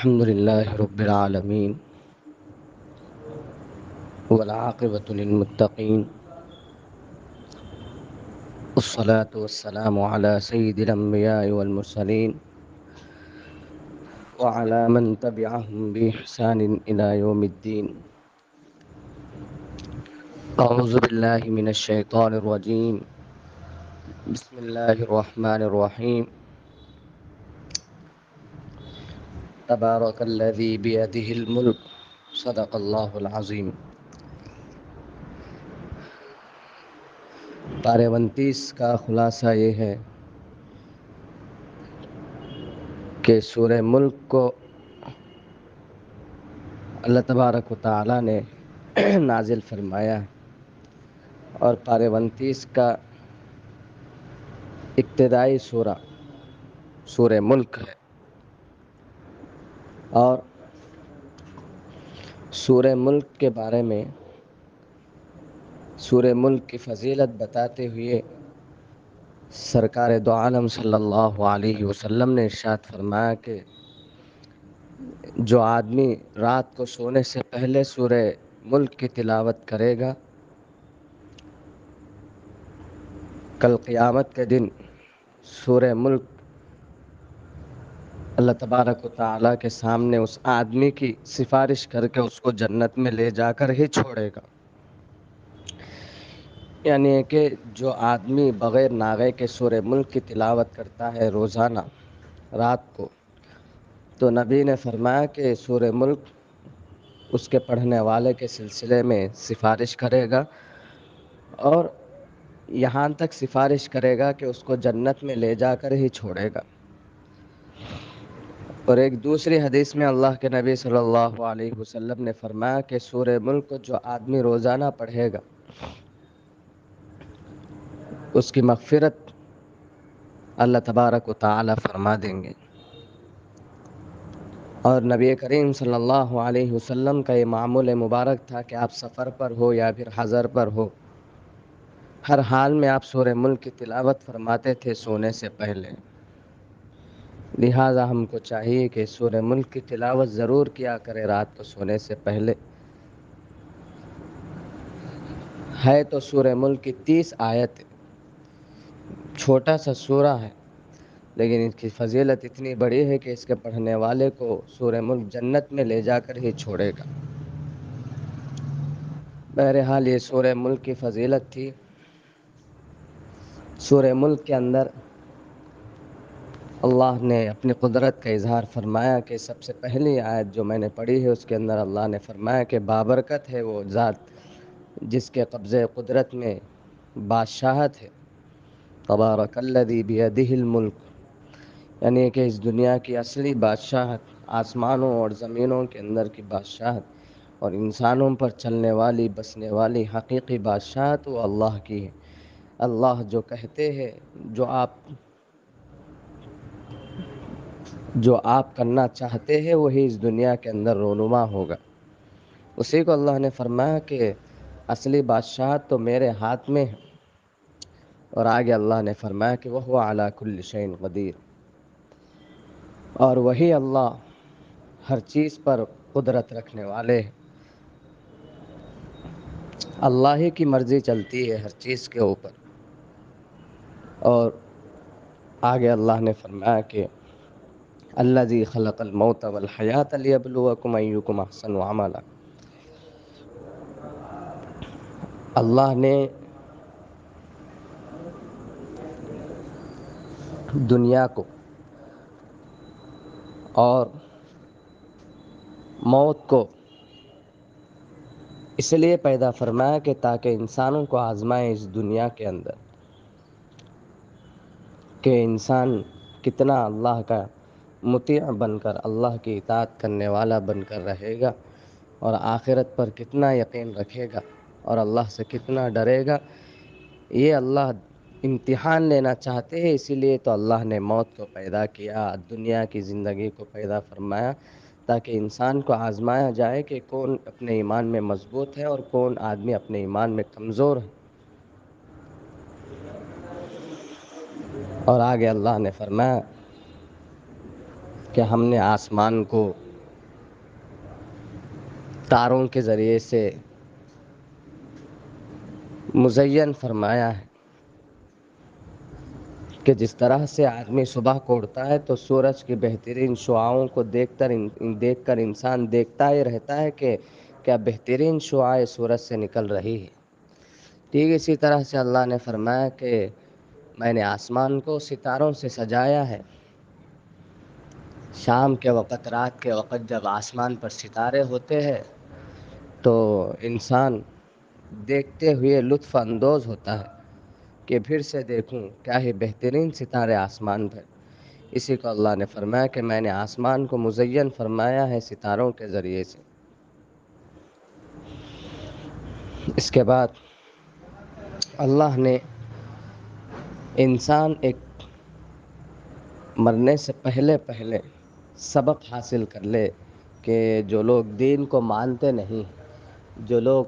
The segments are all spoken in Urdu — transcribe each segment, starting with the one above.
الحمد لله رب العالمين والعاقبة للمتقين والصلاة والسلام على سيد الأنبياء والمرسلين وعلى من تبعهم بإحسان إلى يوم الدين. أعوذ بالله من الشيطان الرجيم. بسم الله الرحمن الرحيم. تبارك الذي بيده الملك. صدق الله العظيم. پارہ 29 کا خلاصہ یہ ہے کہ سورہ ملک کو اللہ تبارک و تعالی نے نازل فرمایا اور پارہ 29 کا ابتدائی سورہ ملک ہے، اور سورہ ملک کے بارے میں سورہ ملک کی فضیلت بتاتے ہوئے سرکار دو عالم صلی اللہ علیہ وسلم نے ارشاد فرمایا کہ جو آدمی رات کو سونے سے پہلے سورہ ملک کی تلاوت کرے گا، کل قیامت کے دن سورہ ملک اللہ تبارک و تعالیٰ کے سامنے اس آدمی کی سفارش کر کے اس کو جنت میں لے جا کر ہی چھوڑے گا۔ یعنی کہ جو آدمی بغیر ناغے کے سورہ ملک کی تلاوت کرتا ہے روزانہ رات کو، تو نبی نے فرمایا کہ سورہ ملک اس کے پڑھنے والے کے سلسلے میں سفارش کرے گا، اور یہاں تک سفارش کرے گا کہ اس کو جنت میں لے جا کر ہی چھوڑے گا۔ اور ایک دوسری حدیث میں اللہ کے نبی صلی اللہ علیہ وسلم نے فرمایا کہ سورہ ملک کو جو آدمی روزانہ پڑھے گا اس کی مغفرت اللہ تبارک و تعالی فرما دیں گے۔ اور نبی کریم صلی اللہ علیہ وسلم کا یہ معمول مبارک تھا کہ آپ سفر پر ہو یا پھر حضر پر ہو، ہر حال میں آپ سورہ ملک کی تلاوت فرماتے تھے سونے سے پہلے۔ لہٰذا ہم کو چاہیے کہ سورہ ملک کی تلاوت ضرور کیا کرے رات کو سونے سے پہلے۔ ہے تو سورہ ملک کی 30 آیت، چھوٹا سا سورہ ہے، لیکن اس کی فضیلت اتنی بڑی ہے کہ اس کے پڑھنے والے کو سورہ ملک جنت میں لے جا کر ہی چھوڑے گا۔ بہرحال یہ سورہ ملک کی فضیلت تھی۔ سورہ ملک کے اندر اللہ نے اپنی قدرت کا اظہار فرمایا کہ سب سے پہلی آیت جو میں نے پڑھی ہے اس کے اندر اللہ نے فرمایا کہ بابرکت ہے وہ ذات جس کے قبضے قدرت میں بادشاہت ہے۔ تبارک الذی بیدہ الملک، یعنی کہ اس دنیا کی اصلی بادشاہت، آسمانوں اور زمینوں کے اندر کی بادشاہت اور انسانوں پر چلنے والی بسنے والی حقیقی بادشاہت وہ اللہ کی ہے۔ اللہ جو کہتے ہیں، جو آپ کرنا چاہتے ہیں وہی اس دنیا کے اندر رونما ہوگا۔ اسی کو اللہ نے فرمایا کہ اصلی بادشاہت تو میرے ہاتھ میں ہے، اور آگے اللہ نے فرمایا کہ وَهُوَ عَلَى كُلِّ شَيْءٍ قَدِيرٌ، اور وہی اللہ ہر چیز پر قدرت رکھنے والے ہیں۔ اللہ ہی کی مرضی چلتی ہے ہر چیز کے اوپر۔ اور آگے اللہ نے فرمایا کہ الذی خلق الموت والحیات لیبلوکم ایکم احسن عملا، اللہ نے دنیا کو اور موت کو اس لیے پیدا فرمایا کہ تاکہ انسانوں کو آزمائے اس دنیا کے اندر کہ انسان کتنا اللہ کا مطیع بن کر، اللہ کی اطاعت کرنے والا بن کر رہے گا، اور آخرت پر کتنا یقین رکھے گا اور اللہ سے کتنا ڈرے گا۔ یہ اللہ امتحان لینا چاہتے ہیں، اسی لیے تو اللہ نے موت کو پیدا کیا، دنیا کی زندگی کو پیدا فرمایا، تاکہ انسان کو آزمایا جائے کہ کون اپنے ایمان میں مضبوط ہے اور کون آدمی اپنے ایمان میں کمزور ہے۔ اور آگے اللہ نے فرمایا کہ ہم نے آسمان کو تاروں کے ذریعے سے مزین فرمایا ہے کہ جس طرح سے آدمی صبح کو اٹھتا ہے تو سورج کی بہترین شعاؤں کو دیکھ کر انسان دیکھتا ہی رہتا ہے کہ کیا بہترین شعاعیں سورج سے نکل رہی ہے۔ ٹھیک اسی طرح سے اللہ نے فرمایا کہ میں نے آسمان کو ستاروں سے سجایا ہے۔ شام کے وقت، رات کے وقت جب آسمان پر ستارے ہوتے ہیں تو انسان دیکھتے ہوئے لطف اندوز ہوتا ہے کہ پھر سے دیکھوں کیا ہی بہترین ستارے آسمان پر۔ اسی کو اللہ نے فرمایا کہ میں نے آسمان کو مزین فرمایا ہے ستاروں کے ذریعے سے۔ اس کے بعد اللہ نے انسان ایک مرنے سے پہلے سبق حاصل کر لے کہ جو لوگ دین کو مانتے نہیں، جو لوگ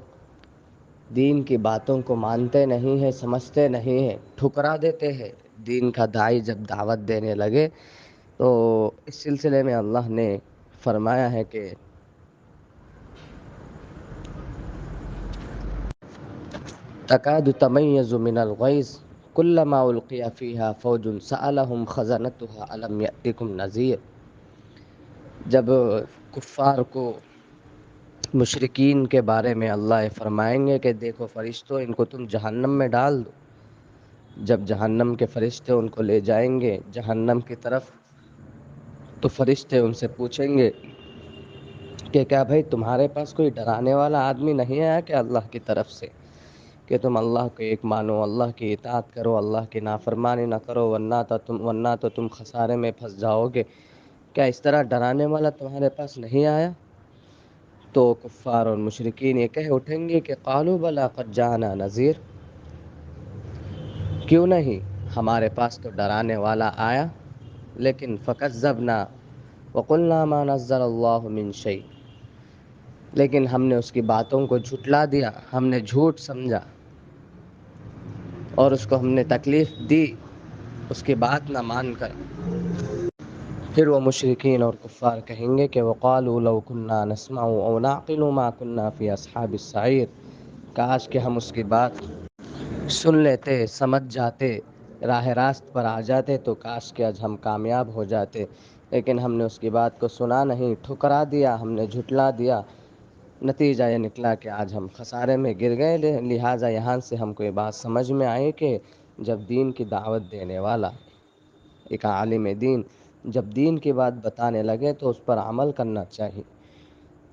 دین کی باتوں کو مانتے نہیں ہیں، سمجھتے نہیں ہیں، ٹھکرا دیتے ہیں، دین کا داعی جب دعوت دینے لگے تو اس سلسلے میں اللہ نے فرمایا ہے کہ تکاد تمیز من الغیظ کلما القی فیہا فوج سألہم خزنتها الم یأتکم نذیر۔ جب کفار کو، مشرکین کے بارے میں اللہ فرمائیں گے کہ دیکھو فرشتوں، ان کو تم جہنم میں ڈال دو، جب جہنم کے فرشتے ان کو لے جائیں گے جہنم کی طرف تو فرشتے ان سے پوچھیں گے کہ کیا بھائی تمہارے پاس کوئی ڈرانے والا آدمی نہیں آیا کہ اللہ کی طرف سے، کہ تم اللہ کو ایک مانو، اللہ کی اطاعت کرو، اللہ کی نافرمانی نہ کرو، ورنہ تو تم خسارے میں پھنس جاؤ گے، کیا اس طرح ڈرانے والا تمہارے پاس نہیں آیا؟ تو کفار اور مشرکین یہ کہہ اٹھیں گے کہ قالوا بلا قد جاءنا نذیر، کیوں نہیں، ہمارے پاس تو ڈرانے والا آیا، لیکن فکذبنا وقلنا ما نزل اللہ من شیء، لیکن ہم نے اس کی باتوں کو جھٹلا دیا، ہم نے جھوٹ سمجھا اور اس کو ہم نے تکلیف دی اس کی بات نہ مان کر۔ پھر وہ مشرکین اور کفار کہیں گے کہ وقالوا لو كنا نسمع او نعقل ما كنا في اصحاب السعیر، کاش کہ ہم اس کی بات سن لیتے، سمجھ جاتے، راہ راست پر آ جاتے تو کاش کہ آج ہم کامیاب ہو جاتے، لیکن ہم نے اس کی بات کو سنا نہیں، ٹھکرا دیا، ہم نے جھٹلا دیا، نتیجہ یہ نکلا کہ آج ہم خسارے میں گر گئے۔ لہٰذا یہاں سے ہم کو یہ بات سمجھ میں آئی کہ جب دین کی دعوت دینے والا، ایک عالم دین جب دین کی بات بتانے لگے تو اس پر عمل کرنا چاہیے،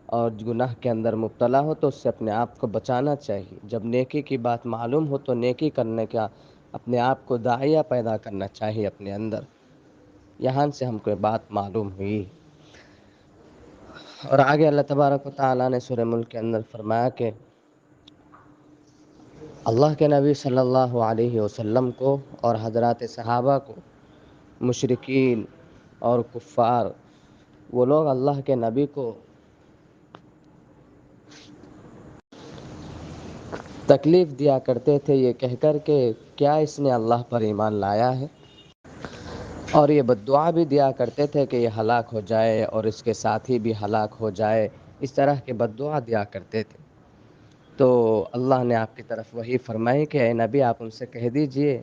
اور گناہ کے اندر مبتلا ہو تو اس سے اپنے آپ کو بچانا چاہیے، جب نیکی کی بات معلوم ہو تو نیکی کرنے کا اپنے آپ کو داعیہ پیدا کرنا چاہیے اپنے اندر۔ یہاں سے ہم کو یہ بات معلوم ہوئی۔ اور آگے اللہ تبارک و تعالیٰ نے سورہ ملک کے اندر فرمایا کہ اللہ کے نبی صلی اللہ علیہ وسلم کو اور حضرات صحابہ کو مشرکین اور کفار، وہ لوگ اللہ کے نبی کو تکلیف دیا کرتے تھے یہ کہہ کر کہ کیا اس نے اللہ پر ایمان لایا ہے، اور یہ بد دعا بھی دیا کرتے تھے کہ یہ ہلاک ہو جائے اور اس کے ساتھی بھی ہلاک ہو جائے، اس طرح کے بد دعا دیا کرتے تھے۔ تو اللہ نے آپ کی طرف وہی فرمائی کہ اے نبی آپ ان سے کہہ دیجئے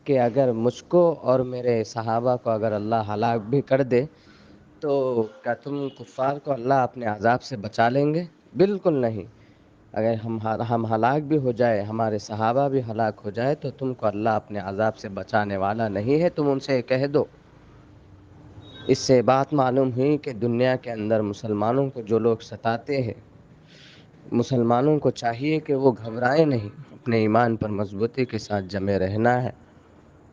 کہ اگر مجھ کو اور میرے صحابہ کو اگر اللہ ہلاک بھی کر دے تو کیا تم کفار کو اللہ اپنے عذاب سے بچا لیں گے؟ بالکل نہیں۔ اگر ہم ہلاک بھی ہو جائے، ہمارے صحابہ بھی ہلاک ہو جائے تو تم کو اللہ اپنے عذاب سے بچانے والا نہیں ہے، تم ان سے کہہ دو۔ اس سے بات معلوم ہوئی کہ دنیا کے اندر مسلمانوں کو جو لوگ ستاتے ہیں، مسلمانوں کو چاہیے کہ وہ گھبرائیں نہیں، اپنے ایمان پر مضبوطی کے ساتھ جمے رہنا ہے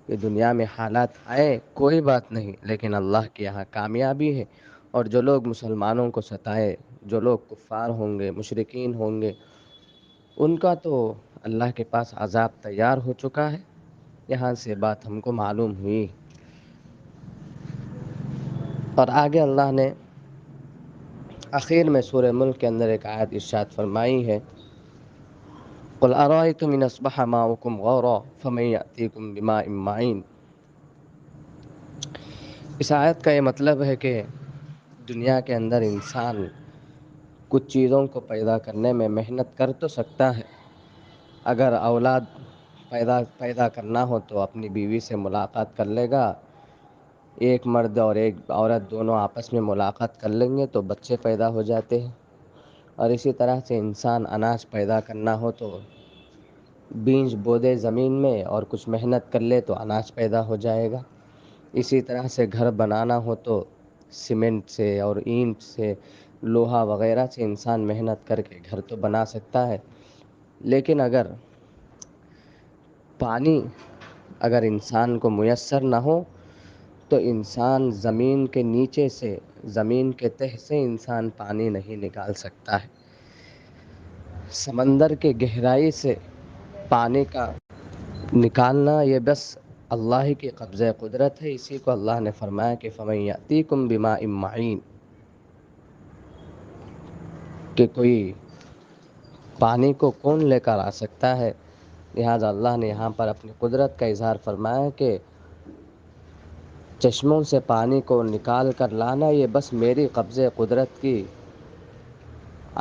کہ دنیا میں حالات آئے کوئی بات نہیں، لیکن اللہ کے یہاں کامیابی ہے، اور جو لوگ مسلمانوں کو ستائے، جو لوگ کفار ہوں گے، مشرکین ہوں گے، ان کا تو اللہ کے پاس عذاب تیار ہو چکا ہے۔ یہاں سے بات ہم کو معلوم ہوئی۔ اور آگے اللہ نے آخر میں سورہ ملک کے اندر ایک آیت ارشاد فرمائی ہے، قل ارأيتم ان اصبح ماؤكم غورا فمن يأتيكم بماء معين۔ اس آیت کا یہ مطلب ہے کہ دنیا کے اندر انسان کچھ چیزوں کو پیدا کرنے میں محنت کر تو سکتا ہے. اگر اولاد پیدا کرنا ہو تو اپنی بیوی سے ملاقات کر لے گا. ایک مرد اور ایک عورت دونوں آپس میں ملاقات کر لیں گے تو بچے پیدا ہو جاتے ہیں. اور اسی طرح سے انسان اناج پیدا کرنا ہو تو بیج بو دے زمین میں اور کچھ محنت کر لے تو اناج پیدا ہو جائے گا. اسی طرح سے گھر بنانا ہو تو سیمنٹ سے اور اینٹ سے لوہا وغیرہ سے انسان محنت کر کے گھر تو بنا سکتا ہے. لیکن پانی اگر انسان کو میسر نہ ہو تو انسان زمین کے نیچے سے زمین کے تہ سے انسان پانی نہیں نکال سکتا ہے. سمندر کے گہرائی سے پانی کا نکالنا یہ بس اللہ کی قبضہ قدرت ہے. اسی کو اللہ نے فرمایا کہ فَمَن يَأْتِيكُم بِمَاءٍ مَّعِينٍ کہ کوئی پانی کو کون لے کر آ سکتا ہے. لہٰذا اللہ نے یہاں پر اپنی قدرت کا اظہار فرمایا کہ چشموں سے پانی کو نکال کر لانا یہ بس میری قبضہ قدرت کی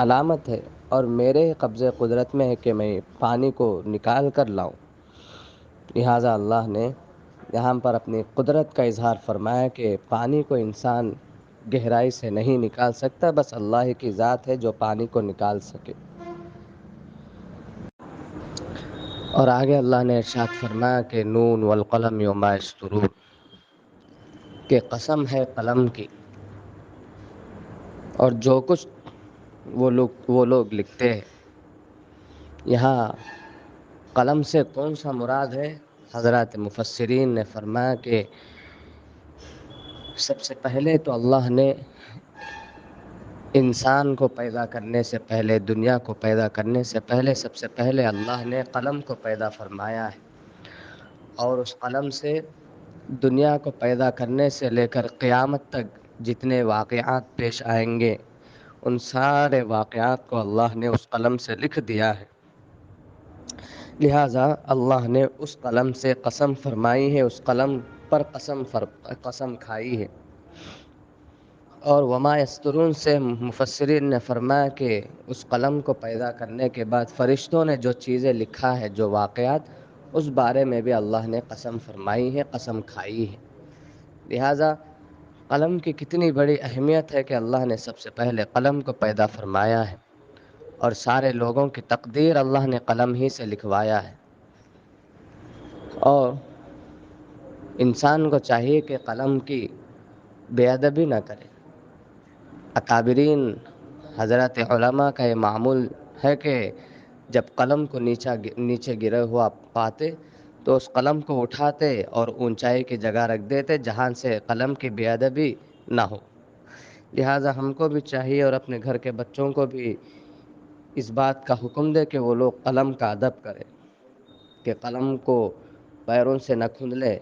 علامت ہے اور میرے قبضہ قدرت میں ہے کہ میں پانی کو نکال کر لاؤں. لہٰذا اللہ نے یہاں پر اپنی قدرت کا اظہار فرمایا کہ پانی کو انسان گہرائی سے نہیں نکال سکتا، بس اللہ کی ذات ہے جو پانی کو نکال سکے. اور آگے اللہ نے ارشاد فرمایا کہ نون والقلم وما یسطرون کہ قسم ہے قلم کی اور جو کچھ وہ لوگ لکھتے ہیں. یہاں قلم سے کون سا مراد ہے؟ حضرات مفسرین نے فرمایا کہ سب سے پہلے تو اللہ نے انسان کو پیدا کرنے سے پہلے، دنیا کو پیدا کرنے سے پہلے سب سے پہلے اللہ نے قلم کو پیدا فرمایا ہے. اور اس قلم سے دنیا کو پیدا کرنے سے لے کر قیامت تک جتنے واقعات پیش آئیں گے ان سارے واقعات کو اللہ نے اس قلم سے لکھ دیا ہے. لہٰذا اللہ نے اس قلم سے قسم فرمائی ہے، اس قلم پر قسم کھائی ہے. اور وما یسطرون سے مفسرین نے فرمایا کہ اس قلم کو پیدا کرنے کے بعد فرشتوں نے جو چیزیں لکھا ہے، جو واقعات، اس بارے میں بھی اللہ نے قسم فرمائی ہے، قسم کھائی ہے. لہٰذا قلم کی کتنی بڑی اہمیت ہے کہ اللہ نے سب سے پہلے قلم کو پیدا فرمایا ہے اور سارے لوگوں کی تقدیر اللہ نے قلم ہی سے لکھوایا ہے. اور انسان کو چاہیے کہ قلم کی بے ادبی نہ کرے. اکابرین حضرات علماء کا یہ معمول ہے کہ جب قلم کو نیچے گرا ہوا پاتے تو اس قلم کو اٹھاتے اور اونچائی کی جگہ رکھ دیتے جہاں سے قلم کی بے ادبی نہ ہو. لہٰذا ہم کو بھی چاہیے اور اپنے گھر کے بچوں کو بھی اس بات کا حکم دے کہ وہ لوگ قلم کا ادب کریں، کہ قلم کو پیروں سے نہ کھندلے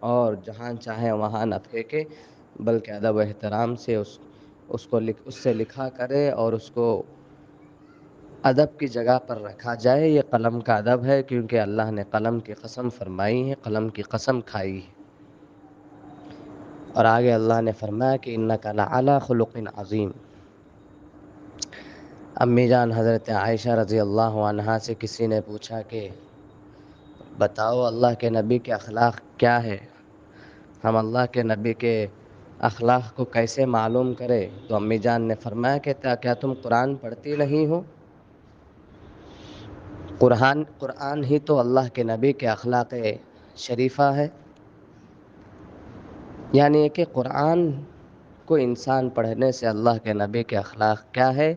اور جہاں چاہیں وہاں نہ پھینکے، بلکہ ادب و احترام سے اس سے لکھا کرے اور اس کو ادب کی جگہ پر رکھا جائے. یہ قلم کا ادب ہے کیونکہ اللہ نے قلم کی قسم فرمائی ہے، قلم کی قسم کھائی ہے. اور آگے اللہ نے فرمایا کہ انک لعلی خلق عظیم. امی جان حضرت عائشہ رضی اللہ عنہا سے کسی نے پوچھا کہ بتاؤ اللہ کے نبی کے اخلاق کیا ہے، ہم اللہ کے نبی کے اخلاق کو کیسے معلوم کرے؟ تو امی جان نے فرمایا کہ کیا تم قرآن پڑھتی نہیں ہو؟ قرآن ہی تو اللہ کے نبی کے اخلاق شریفہ ہے. یعنی کہ قرآن کو انسان پڑھنے سے اللہ کے نبی کے اخلاق کیا ہے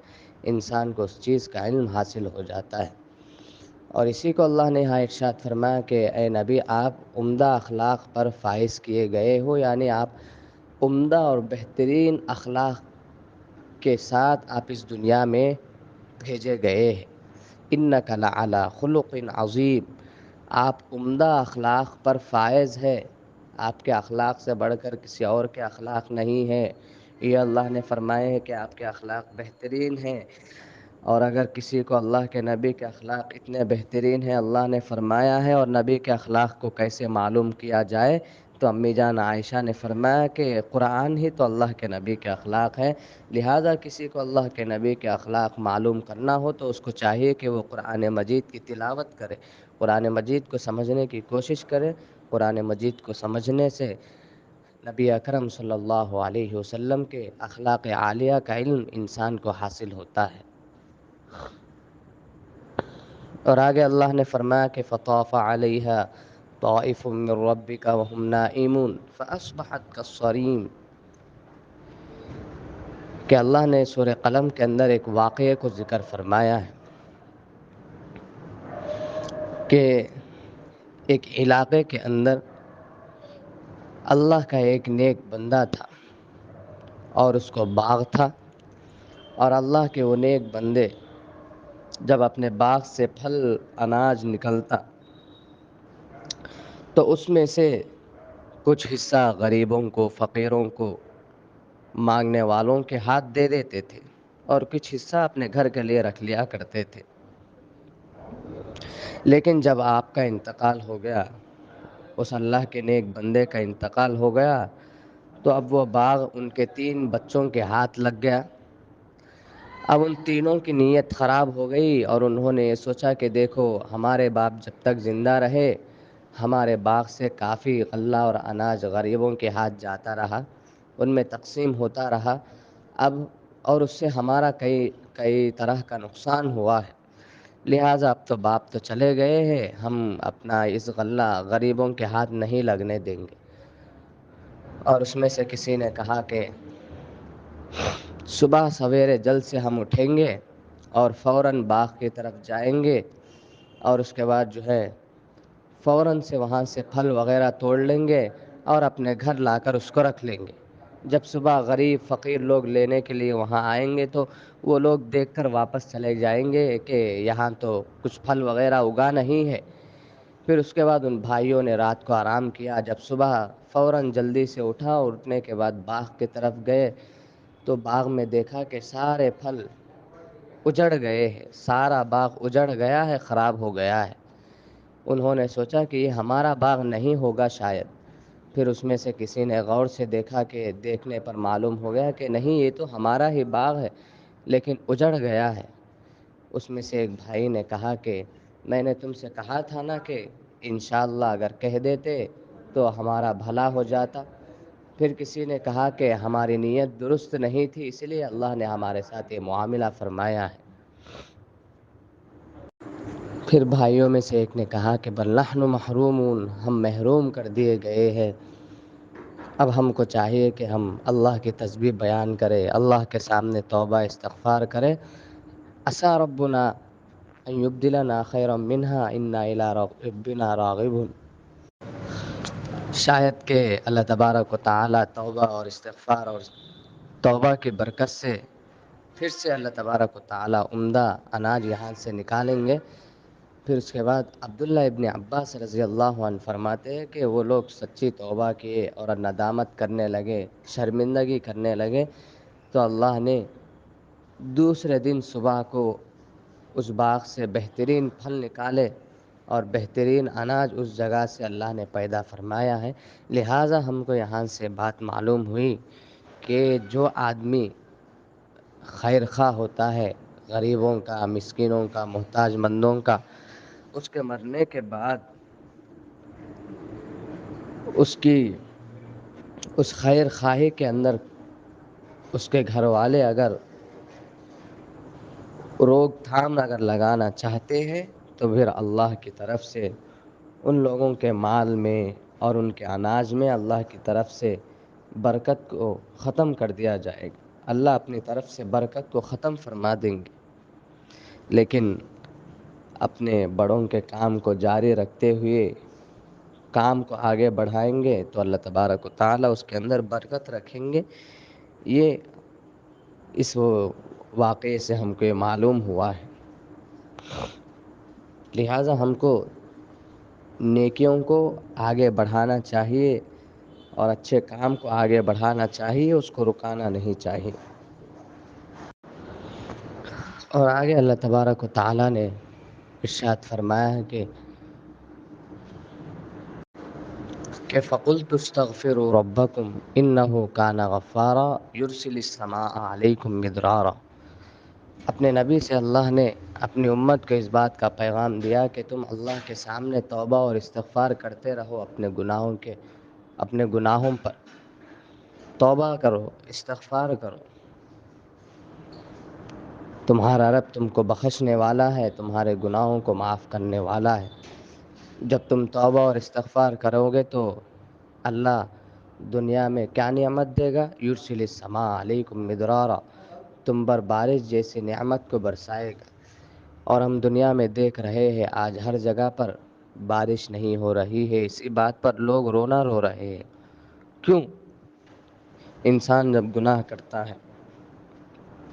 انسان کو اس چیز کا علم حاصل ہو جاتا ہے. اور اسی کو اللہ نے یہاں ارشاد فرمایا کہ اے نبی آپ عمدہ اخلاق پر فائز کیے گئے ہو، یعنی آپ عمدہ اور بہترین اخلاق کے ساتھ آپ اس دنیا میں بھیجے گئے ہیں. انک لعلی خلق عظیم، آپ عمدہ اخلاق پر فائز ہے، آپ کے اخلاق سے بڑھ کر کسی اور کے اخلاق نہیں ہے. یہ اللہ نے فرمایا ہے کہ آپ کے اخلاق بہترین ہیں. اور اگر کسی کو اللہ کے نبی کے اخلاق اتنے بہترین ہیں اللہ نے فرمایا ہے، اور نبی کے اخلاق کو کیسے معلوم کیا جائے تو امی جان عائشہ نے فرمایا کہ قرآن ہی تو اللہ کے نبی کے اخلاق ہے، لہٰذا کسی کو اللہ کے نبی کے اخلاق معلوم کرنا ہو تو اس کو چاہیے کہ وہ قرآن مجید کی تلاوت کرے، قرآن مجید کو سمجھنے کی کوشش کرے۔ قرآن مجید کو سمجھنے سے نبی اکرم صلی اللہ علیہ وسلم کے اخلاق عالیہ کا علم انسان کو حاصل ہوتا ہے۔ اور آگے اللہ نے فرمایا کہ فطاف علیہا طائف من ربک وهم نائمون فاصبحت کالصریم، کہ اللہ نے سورہ قلم کے اندر ایک واقعے کو ذکر فرمایا ہے کہ ایک علاقے کے اندر اللہ کا ایک نیک بندہ تھا اور اس کو باغ تھا، اور اللہ کے وہ نیک بندے جب اپنے باغ سے پھل اناج نکلتا تو اس میں سے کچھ حصہ غریبوں کو، فقیروں کو، مانگنے والوں کے ہاتھ دے دیتے تھے، اور کچھ حصہ اپنے گھر کے لیے رکھ لیا کرتے تھے۔ لیکن جب آپ کا انتقال ہو گیا، اس اللہ کے نیک بندے کا انتقال ہو گیا، تو اب وہ باغ ان کے 3 بچوں کے ہاتھ لگ گیا۔ اب ان تینوں کی نیت خراب ہو گئی، اور انہوں نے یہ سوچا کہ دیکھو ہمارے باپ جب تک زندہ رہے ہمارے باغ سے کافی غلہ اور اناج غریبوں کے ہاتھ جاتا رہا، ان میں تقسیم ہوتا رہا، اب اور اس سے ہمارا کئی طرح کا نقصان ہوا ہے، لہٰذا اب تو باپ تو چلے گئے ہیں، ہم اپنا اس غلہ غریبوں کے ہاتھ نہیں لگنے دیں گے۔ اور اس میں سے کسی نے کہا کہ صبح سویرے جلد سے ہم اٹھیں گے اور فوراً باغ کی طرف جائیں گے، اور اس کے بعد جو ہے فوراً سے وہاں سے پھل وغیرہ توڑ لیں گے اور اپنے گھر لا کر اس کو رکھ لیں گے۔ جب صبح غریب فقیر لوگ لینے کے لیے وہاں آئیں گے تو وہ لوگ دیکھ کر واپس چلے جائیں گے کہ یہاں تو کچھ پھل وغیرہ اگا نہیں ہے۔ پھر اس کے بعد ان بھائیوں نے رات کو آرام کیا، جب صبح فوراً جلدی سے اٹھا اور اٹھنے کے بعد باغ کی طرف گئے تو باغ میں دیکھا کہ سارے پھل اجڑ گئے ہیں، سارا باغ اجڑ گیا ہے، خراب ہو گیا ہے۔ انہوں نے سوچا کہ یہ ہمارا باغ نہیں ہوگا شاید، پھر اس میں سے کسی نے غور سے دیکھا کہ دیکھنے پر معلوم ہو گیا کہ نہیں، یہ تو ہمارا ہی باغ ہے لیکن اجڑ گیا ہے۔ اس میں سے ایک بھائی نے کہا کہ میں نے تم سے کہا تھا نا کہ انشاءاللہ اگر کہہ دیتے تو ہمارا بھلا ہو جاتا۔ پھر کسی نے کہا کہ ہماری نیت درست نہیں تھی، اس لیے اللہ نے ہمارے ساتھ یہ معاملہ فرمایا ہے۔ پھر بھائیوں میں سے ایک نے کہا کہ بل نحن محرومون، ہم محروم کر دیے گئے ہیں، اب ہم کو چاہیے کہ ہم اللہ کی تسبیح بیان کریں، اللہ کے سامنے توبہ استغفار کریں۔ عسیٰ ربنا ان یبدلنا خیرا منہا انا الی ربنا راغبون، شاید کہ اللہ تبارک و تعالیٰ توبہ اور استغفار اور توبہ کی برکت سے پھر سے اللہ تبارک و تعالیٰ عمدہ اناج یہاں سے نکالیں گے۔ پھر اس کے بعد عبداللہ ابن عباس رضی اللہ عنہ فرماتے ہیں کہ وہ لوگ سچی توبہ کیے اور ندامت کرنے لگے، شرمندگی کرنے لگے، تو اللہ نے دوسرے دن صبح کو اس باغ سے بہترین پھل نکالے اور بہترین اناج اس جگہ سے اللہ نے پیدا فرمایا ہے۔ لہٰذا ہم کو یہاں سے بات معلوم ہوئی کہ جو آدمی خیر خواہ ہوتا ہے، غریبوں کا، مسکینوں کا، محتاج مندوں کا، اس کے مرنے کے بعد اس خیر خواہی کے اندر اس کے گھر والے اگر روک تھام اگر لگانا چاہتے ہیں تو پھر اللہ کی طرف سے ان لوگوں کے مال میں اور ان کے اناج میں اللہ کی طرف سے برکت کو ختم کر دیا جائے گا، اللہ اپنی طرف سے برکت کو ختم فرما دیں گے۔ لیکن اپنے بڑوں کے کام کو جاری رکھتے ہوئے کام کو آگے بڑھائیں گے تو اللہ تبارک و تعالیٰ اس کے اندر برکت رکھیں گے۔ یہ اس واقعے سے ہم کو یہ معلوم ہوا ہے۔ لہٰذا ہم کو نیکیوں کو آگے بڑھانا چاہیے اور اچھے کام کو آگے بڑھانا چاہیے، اس کو رکانا نہیں چاہیے۔ اور آگے اللہ تبارک و تعالیٰ نے ارشاد فرمایا ہے کہ کہ فقلت استغفروا ربکم انہ کان غفارا یرسل السماء علیکم مدرارا۔ اپنے نبی سے اللہ نے اپنی امت کو اس بات کا پیغام دیا کہ تم اللہ کے سامنے توبہ اور استغفار کرتے رہو، اپنے گناہوں پر توبہ کرو، استغفار کرو۔ تمہارا رب تم کو بخشنے والا ہے، تمہارے گناہوں کو معاف کرنے والا ہے۔ جب تم توبہ اور استغفار کرو گے تو اللہ دنیا میں کیا نعمت دے گا؟ یرسل السماء علیکم مدرارا، تم پر بارش جیسی نعمت کو برسائے گا۔ اور ہم دنیا میں دیکھ رہے ہیں آج ہر جگہ پر بارش نہیں ہو رہی ہے، اسی بات پر لوگ رونا رو رہے ہیں۔ کیوں؟ انسان جب گناہ کرتا ہے،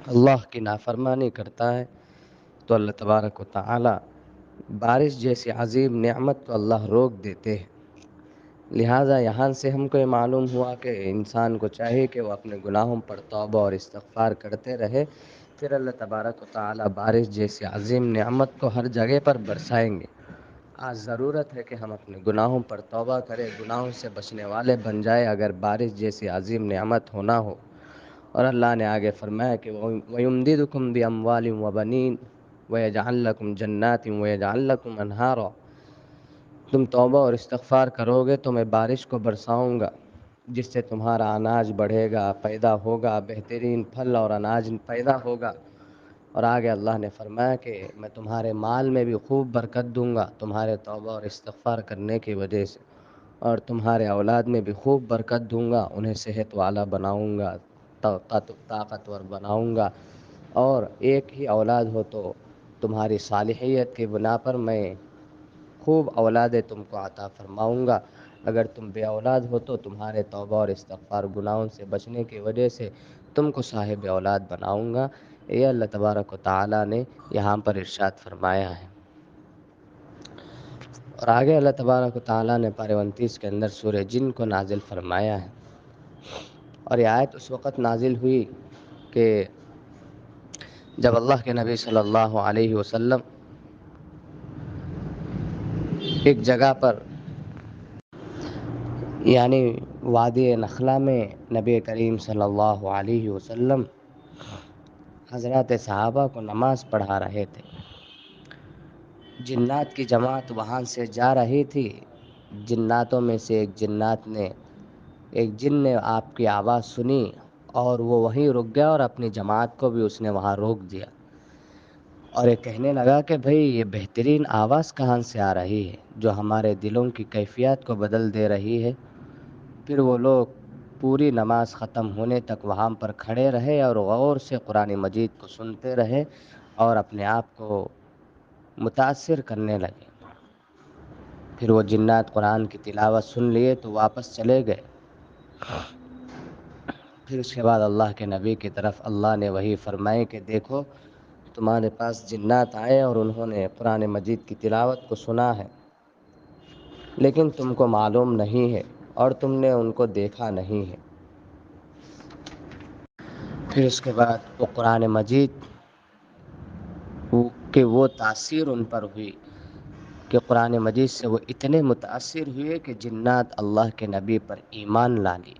اللہ کی نافرمانی کرتا ہے، تو اللہ تبارک و تعالی بارش جیسی عظیم نعمت کو اللہ روک دیتے ہیں۔ لہٰذا یہاں سے ہم کو یہ معلوم ہوا کہ انسان کو چاہیے کہ وہ اپنے گناہوں پر توبہ اور استغفار کرتے رہے، پھر اللہ تبارک و تعالی بارش جیسی عظیم نعمت کو ہر جگہ پر برسائیں گے۔ آج ضرورت ہے کہ ہم اپنے گناہوں پر توبہ کریں، گناہوں سے بچنے والے بن جائے اگر بارش جیسی عظیم نعمت ہونا ہو۔ اور اللہ نے آگے فرمایا کہ وَيُمْدِدُكُمْ بِأَمْوَالٍ وَبَنِينَ وَيَجْعَلْ لَكُمْ جَنَّاتٍ وَيَجْعَلْ لَكُمْ أَنْهَارًا۔ تم توبہ اور استغفار کرو گے تو میں بارش کو برساؤں گا، جس سے تمہارا اناج بڑھے گا، پیدا ہوگا، بہترین پھل اور اناج پیدا ہوگا۔ اور آگے اللہ نے فرمایا کہ میں تمہارے مال میں بھی خوب برکت دوں گا تمہارے توبہ اور استغفار کرنے کی وجہ سے، اور تمہارے اولاد میں بھی خوب برکت دوں گا، انہیں صحت والا بناؤں گا، طاقتور بناؤں گا۔ اور ایک ہی اولاد ہو تو تمہاری صالحیت کی بنا پر میں خوب اولادیں تم کو عطا فرماؤں گا۔ اگر تم بے اولاد ہو تو تمہارے توبہ اور استغفار گناہوں سے بچنے کی وجہ سے تم کو صاحب اولاد بناؤں گا۔ یہ اللہ تبارک و تعالی نے یہاں پر ارشاد فرمایا ہے۔ اور آگے اللہ تبارک و تعالی نے پارہ 29 کے اندر سورہ جن کو نازل فرمایا ہے۔ اور یہ آیت اس وقت نازل ہوئی کہ جب اللہ کے نبی صلی اللہ علیہ وسلم ایک جگہ پر یعنی وادی نخلا میں نبی کریم صلی اللہ علیہ وسلم حضرات صحابہ کو نماز پڑھا رہے تھے۔ جنات کی جماعت وہاں سے جا رہی تھی۔ جناتوں میں سے ایک جن نے آپ کی آواز سنی اور وہ وہیں رک گیا اور اپنی جماعت کو بھی اس نے وہاں روک دیا، اور یہ کہنے لگا کہ بھئی یہ بہترین آواز کہاں سے آ رہی ہے جو ہمارے دلوں کی کیفیت کو بدل دے رہی ہے۔ پھر وہ لوگ پوری نماز ختم ہونے تک وہاں پر کھڑے رہے اور غور سے قرآن مجید کو سنتے رہے اور اپنے آپ کو متاثر کرنے لگے۔ پھر وہ جنات قرآن کی تلاوت سن لیے تو واپس چلے گئے۔ پھر اس کے بعد اللہ کے نبی کی طرف اللہ نے وحی فرمائی کہ دیکھو تمہارے پاس جنات آئے اور انہوں نے قرآن مجید کی تلاوت کو سنا ہے، لیکن تم کو معلوم نہیں ہے اور تم نے ان کو دیکھا نہیں ہے۔ پھر اس کے بعد وہ قرآن مجید کہ وہ تاثیر ان پر ہوئی کہ قرآن مجید سے وہ اتنے متاثر ہوئے کہ جنات اللہ کے نبی پر ایمان لا لی۔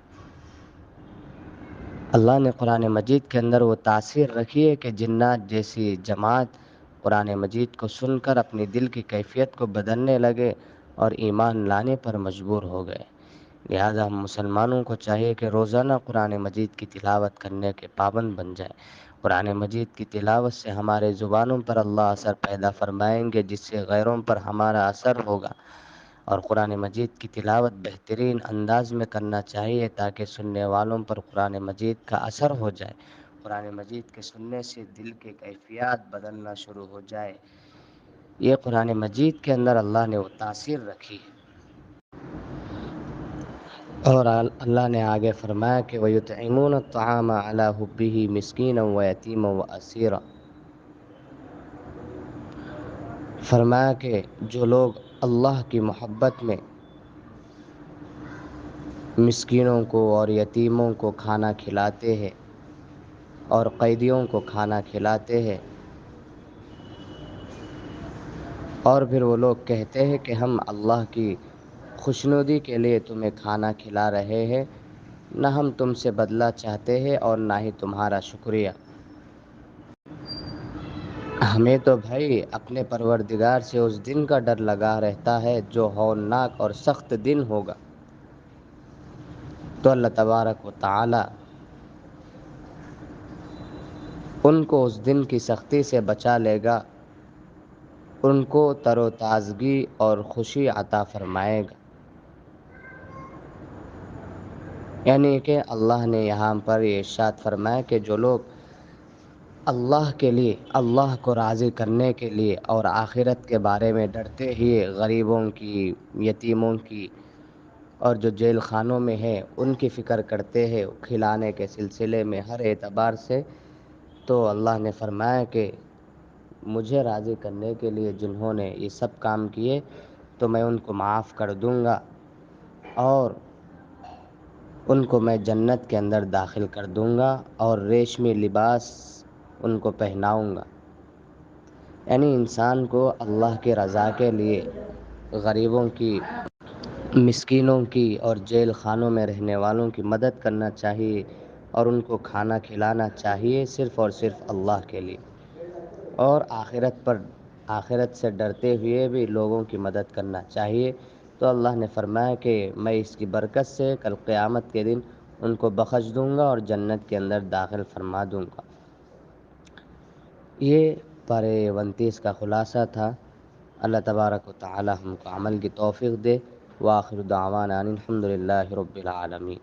اللہ نے قرآن مجید کے اندر وہ تاثیر رکھی ہے کہ جنات جیسی جماعت قرآن مجید کو سن کر اپنی دل کی کیفیت کو بدلنے لگے اور ایمان لانے پر مجبور ہو گئے۔ لہذا ہم مسلمانوں کو چاہیے کہ روزانہ قرآن مجید کی تلاوت کرنے کے پابند بن جائیں۔ قرآن مجید کی تلاوت سے ہمارے زبانوں پر اللہ اثر پیدا فرمائیں گے، جس سے غیروں پر ہمارا اثر ہوگا۔ اور قرآن مجید کی تلاوت بہترین انداز میں کرنا چاہیے تاکہ سننے والوں پر قرآن مجید کا اثر ہو جائے۔ قرآن مجید کے سننے سے دل کی کیفیات بدلنا شروع ہو جائے۔ یہ قرآن مجید کے اندر اللہ نے وہ تاثیر رکھی ہے۔ اور اللہ نے آگے فرمایا کہ وَيُطْعِمُونَ الطَّعَامَ عَلَىٰ حُبِّهِ مِسْكِينًا وَيَتِيمًا وَأَسِيرًا۔ فرمایا کہ جو لوگ اللہ کی محبت میں مسکینوں کو اور یتیموں کو کھانا کھلاتے ہیں اور قیدیوں کو کھانا کھلاتے ہیں، اور پھر وہ لوگ کہتے ہیں کہ ہم اللہ کی خوشنودی کے لیے تمہیں کھانا کھلا رہے ہیں، نہ ہم تم سے بدلہ چاہتے ہیں اور نہ ہی تمہارا شکریہ۔ ہمیں تو بھائی اپنے پروردگار سے اس دن کا ڈر لگا رہتا ہے جو ہولناک اور سخت دن ہوگا۔ تو اللہ تبارک و تعالی ان کو اس دن کی سختی سے بچا لے گا، ان کو تر و تازگی اور خوشی عطا فرمائے گا۔ یعنی کہ اللہ نے یہاں پر یہ ارشاد فرمایا کہ جو لوگ اللہ کے لیے، اللہ کو راضی کرنے کے لیے اور آخرت کے بارے میں ڈرتے ہوئے غریبوں کی، یتیموں کی اور جو جیل خانوں میں ہیں ان کی فکر کرتے ہیں کھلانے کے سلسلے میں ہر اعتبار سے، تو اللہ نے فرمایا کہ مجھے راضی کرنے کے لیے جنہوں نے یہ سب کام کیے تو میں ان کو معاف کر دوں گا اور ان کو میں جنت کے اندر داخل کر دوں گا اور ریشمی لباس ان کو پہناؤں گا۔ یعنی انسان کو اللہ کی رضا کے لیے غریبوں کی، مسکینوں کی اور جیل خانوں میں رہنے والوں کی مدد کرنا چاہیے اور ان کو کھانا کھلانا چاہیے صرف اور صرف اللہ کے لیے، اور آخرت سے ڈرتے ہوئے بھی لوگوں کی مدد کرنا چاہیے۔ تو اللہ نے فرمایا کہ میں اس کی برکت سے کل قیامت کے دن ان کو بخش دوں گا اور جنت کے اندر داخل فرما دوں گا۔ یہ پارہ 29 کا خلاصہ تھا۔ اللہ تبارک و تعالی ہم کو عمل کی توفیق دے۔ وآخر دعوانا ان الحمد للہ رب العالمین۔